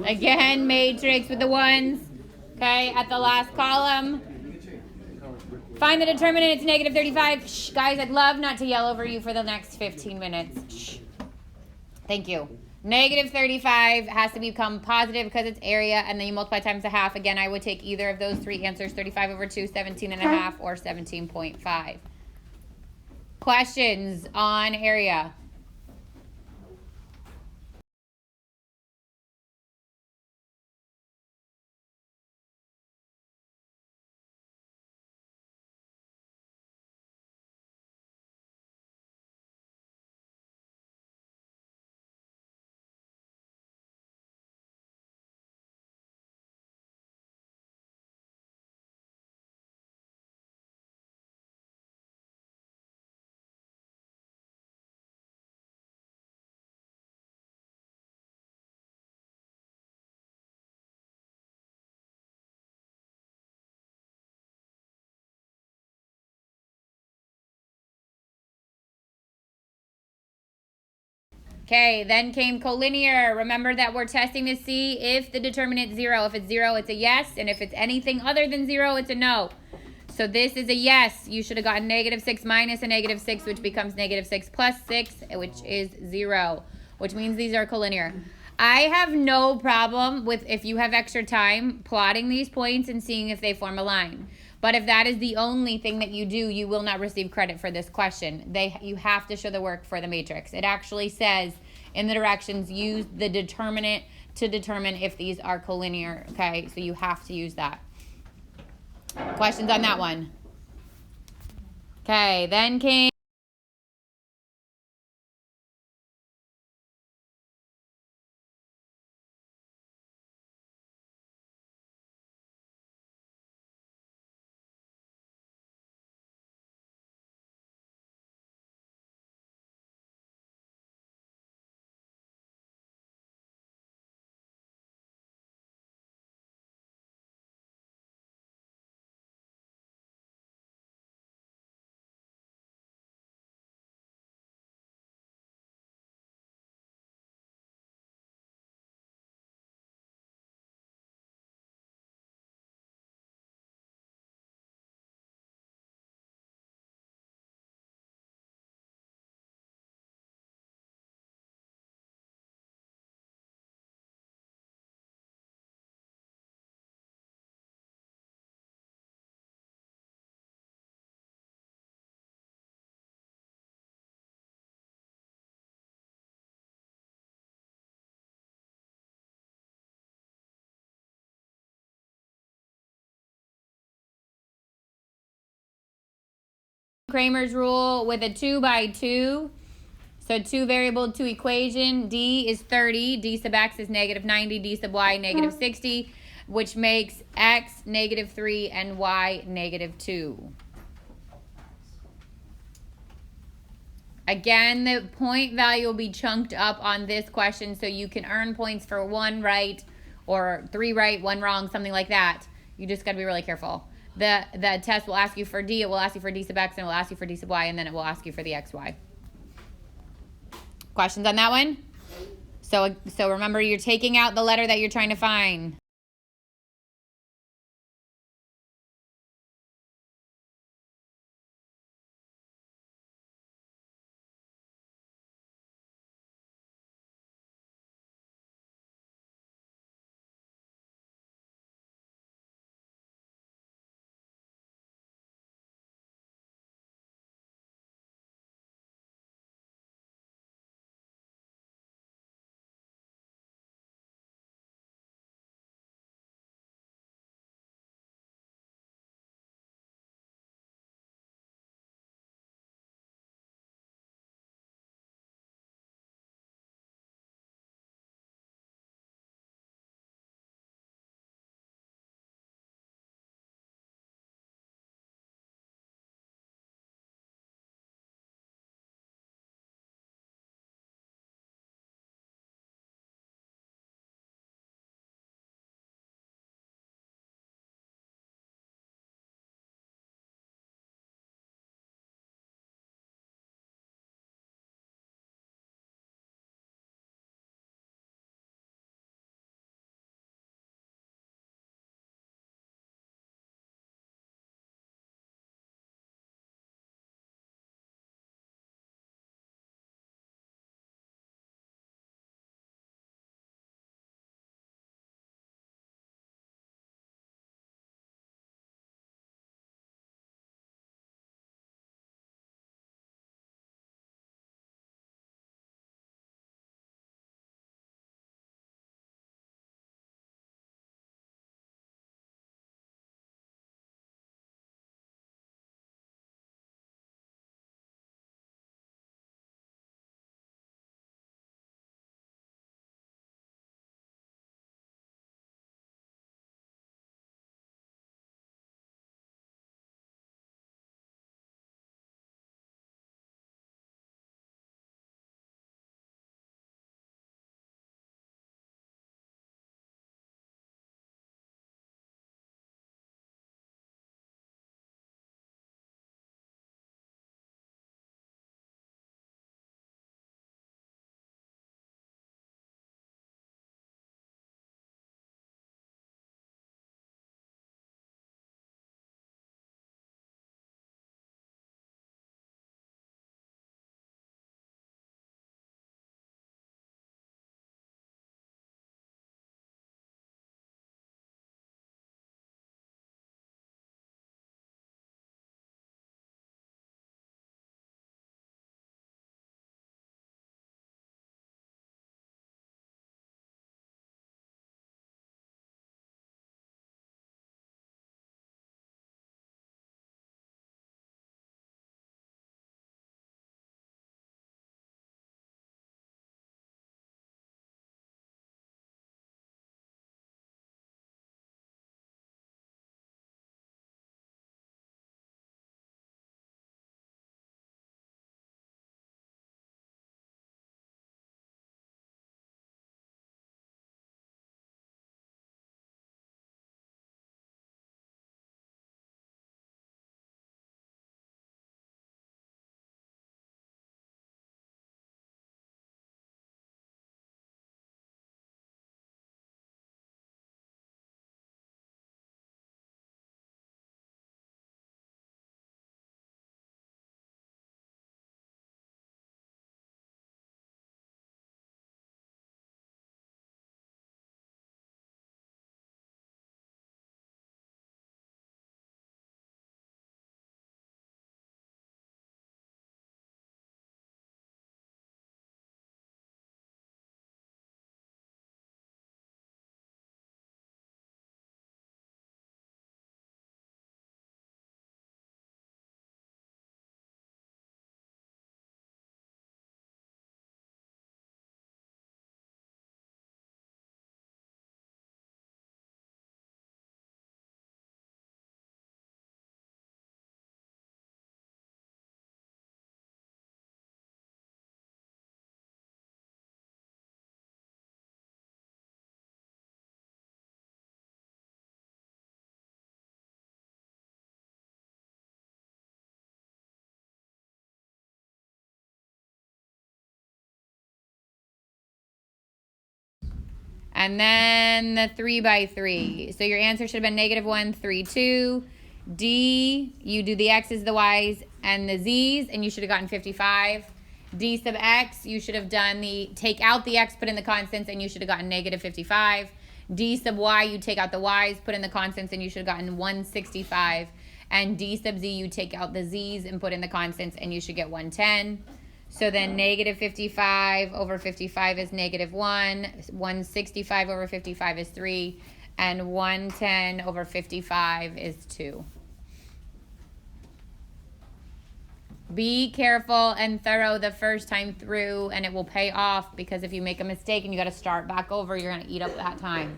Again, matrix with the ones. Okay, at the last column. Find the determinant, it's negative 35. Shh, guys, I'd love not to yell over you for the next 15 minutes. Shh. Thank you. Negative 35 has to become positive because it's area, and then you multiply times a half. Again, I would take either of those three answers, 35 over 2, 17 and a half, or 17.5. Questions on area? Okay, then came collinear. Remember that we're testing to see if the determinant's 0. If it's 0, it's a yes, and if it's anything other than 0, it's a no. So this is a yes. You should have gotten negative 6 minus a negative 6, which becomes negative 6 plus 6, which is 0, which means these are collinear. I have no problem with, if you have extra time, plotting these points and seeing if they form a line. But if that is the only thing that you do, you will not receive credit for this question. You have to show the work for the matrix. It actually says in the directions, use the determinant to determine if these are collinear. Okay, so you have to use that. Questions on that one? Okay, then came Cramer's rule with a 2 by 2. So 2 variable, 2 equation. D is 30. D sub x is negative 90. D sub y negative 60, which makes x negative 3 and y negative 2. Again, the point value will be chunked up on this question, so you can earn points for 1 right or 3 right, 1 wrong, something like that. You just got to be really careful. The test will ask you for D, it will ask you for D sub x, and it will ask you for D sub y, and then it will ask you for the xy. Questions on that one? So remember, you're taking out the letter that you're trying to find. And then the 3 by 3. So your answer should have been -1, 3, 2. D, you do the x's, the y's, and the z's, and you should have gotten 55. D sub x, you should have done the, take out the x, put in the constants, and you should have gotten -55. D sub y, you take out the y's, put in the constants, and you should have gotten 165. And D sub z, you take out the z's and put in the constants, and you should get 110. So then -55 over 55 is -1. 165 over 55 is 3. And 110 over 55 is 2. Be careful and thorough the first time through, and it will pay off, because if you make a mistake and you got to start back over, you're going to eat up that time.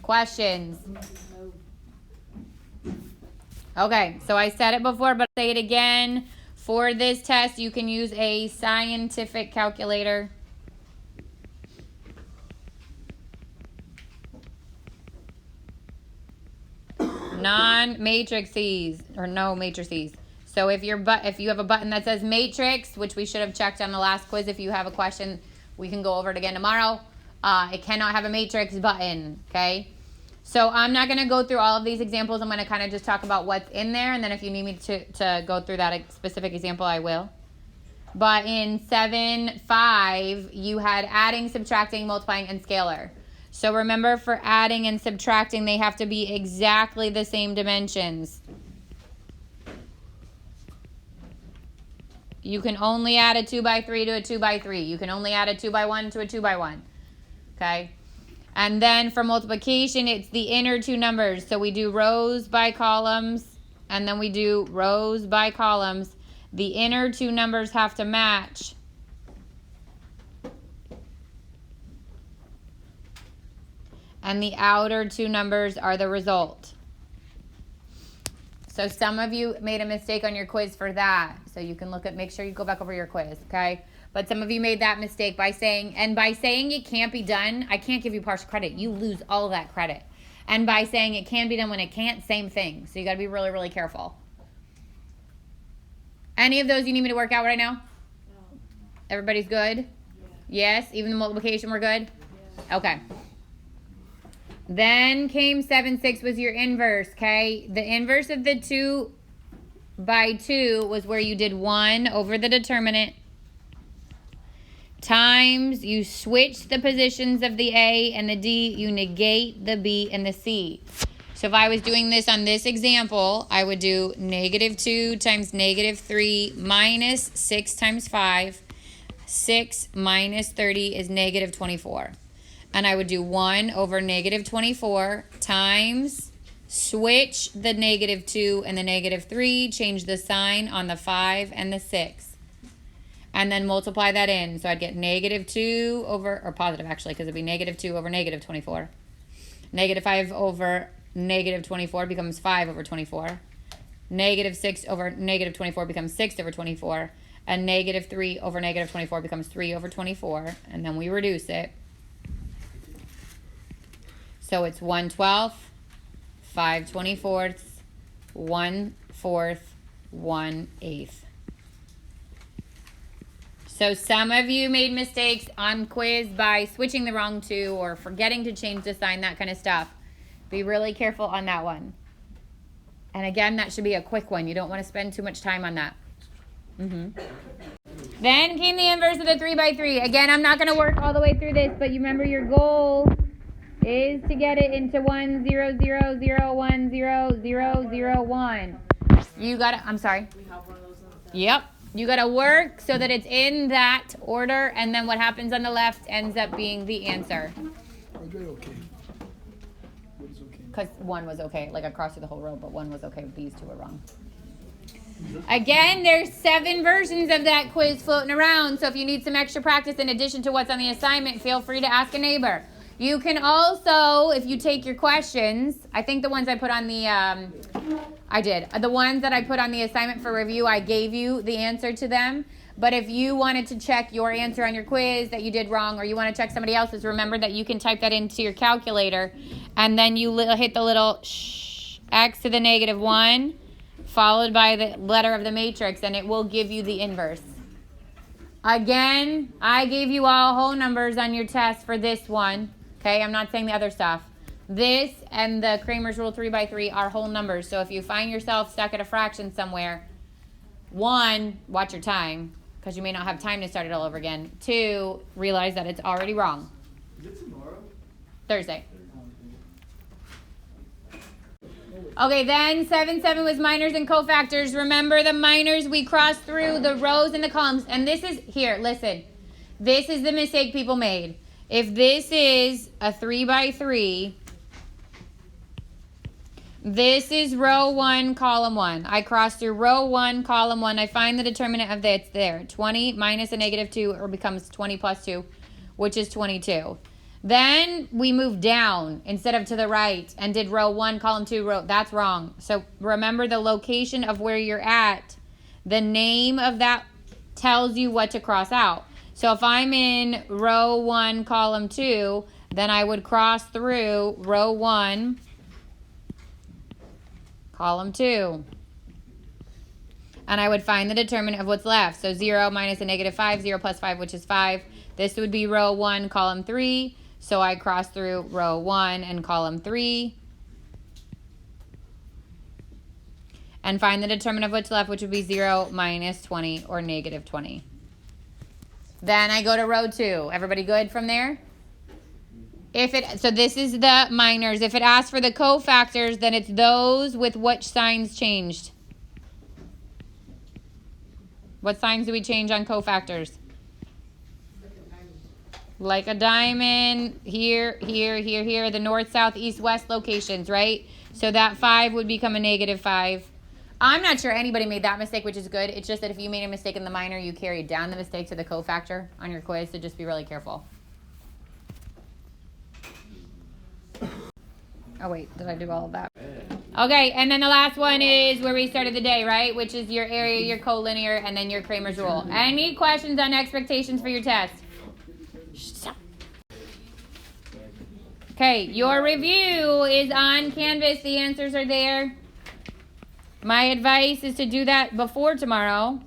Questions? Okay, so I said it before, but I'll say it again. For this test, you can use a scientific calculator. Non-matrices, or no matrices. So if you have a button that says matrix, which we should have checked on the last quiz, if you have a question, we can go over it again tomorrow. It cannot have a matrix button, okay? So I'm not going to go through all of these examples. I'm going to kind of just talk about what's in there, and then if you need me to go through that specific example, I will. But in 7.5, you had adding, subtracting, multiplying, and scalar. So remember, for adding and subtracting, they have to be exactly the same dimensions. You can only add a 2 by 3 to a 2 by 3. You can only add a 2 by 1 to a 2 by 1. Okay? And then for multiplication, it's the inner two numbers. So we do rows by columns, and then we do rows by columns. The inner two numbers have to match. And the outer two numbers are the result. So some of you made a mistake on your quiz for that. So you can make sure you go back over your quiz, okay? But some of you made that mistake by saying it can't be done, I can't give you partial credit. You lose all of that credit. And by saying it can be done when it can't, same thing. So you got to be really, really careful. Any of those you need me to work out right now? No. Everybody's good? Yeah. Yes? Even the multiplication we're good? Yeah. Okay. Then came 7.6 was your inverse, okay? The inverse of the 2 by 2 was where you did 1 over the determinant times, you switch the positions of the A and the D, you negate the B and the C. So if I was doing this on this example, I would do -2 times -3 minus 6 times 5. 6 minus 30 is -24. And I would do 1 over -24 times, switch the -2 and the -3, change the sign on the 5 and the 6. And then multiply that in. So I'd get -2 over, or positive actually, because it'd be -2 over -24. -5 over -24 becomes 5 over 24. -6 over -24 becomes 6 over 24. And -3 over -24 becomes 3 over 24. And then we reduce it. So it's 1/12, 5/24, 1/4, 1/8. So some of you made mistakes on quiz by switching the wrong 2 or forgetting to change the sign, that kind of stuff. Be really careful on that one. And again, that should be a quick one. You don't want to spend too much time on that. Then came the inverse of the 3 by 3. Again, I'm not going to work all the way through this, but you remember your goal is to get it into 1, 0, 0, 0, 1, 0, 0, 0, 1. You got to, I'm sorry. We have one of those. Yep. You got to work so that it's in that order, and then what happens on the left ends up being the answer. Okay. What is okay? Because 1 was okay, like across through the whole row, but 1 was okay. These 2 were wrong. Again, there's 7 versions of that quiz floating around, so if you need some extra practice in addition to what's on the assignment, feel free to ask a neighbor. You can also, if you take your questions, I think the ones I put on the, the ones that I put on the assignment for review, I gave you the answer to them. But if you wanted to check your answer on your quiz that you did wrong, or you want to check somebody else's, remember that you can type that into your calculator, and then you hit the little x to the -1, followed by the letter of the matrix, and it will give you the inverse. Again, I gave you all whole numbers on your test for this one. Okay, I'm not saying the other stuff. This and the Kramer's Rule 3x3 are whole numbers. So if you find yourself stuck at a fraction somewhere, 1, watch your time, because you may not have time to start it all over again. 2, realize that it's already wrong. Is it tomorrow? Thursday. Okay, then 7 was minors and cofactors. Remember the minors, we crossed through the rows and the columns. And this is, here, listen. This is the mistake people made. If this is a 3x3, this is row 1, column 1. I cross through row 1, column 1. I find the determinant of that. It's there. 20 minus a negative 2, or becomes 20 plus 2, which is 22. Then we moved down instead of to the right and did row 1, column 2, row. That's wrong. So remember the location of where you're at. The name of that tells you what to cross out. So if I'm in row 1, column 2, then I would cross through row 1, column 2. And I would find the determinant of what's left. So 0 minus a negative 5, 0 plus 5, which is 5. This would be row 1, column 3. So I cross through row 1 and column 3. And find the determinant of what's left, which would be 0 minus 20 or negative 20. Then I go to row 2. Everybody good from there? So this is the minors. If it asks for the cofactors, then it's those with which signs changed. What signs do we change on cofactors? Like a diamond, here, here, here, here, the north, south, east, west locations, right? So that 5 would become a negative 5. I'm not sure anybody made that mistake, which is good. It's just that if you made a mistake in the minor, you carried down the mistake to the cofactor on your quiz, so just be really careful. Oh, wait, did I do all of that? Okay, and then the last one is where we started the day, right? Which is your area, your collinear, and then your Kramer's Rule. Any questions on expectations for your test? Stop. Okay, your review is on Canvas. The answers are there. My advice is to do that before tomorrow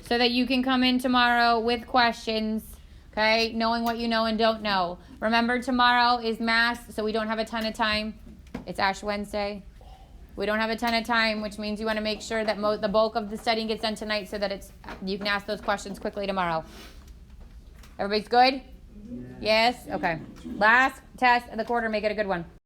so that you can come in tomorrow with questions, okay? Knowing what you know and don't know. Remember, tomorrow is Mass, so we don't have a ton of time. It's Ash Wednesday. We don't have a ton of time, which means you want to make sure that the bulk of the studying gets done tonight so that you can ask those questions quickly tomorrow. Everybody's good? Yes? Okay. Last test of the quarter. Make it a good one.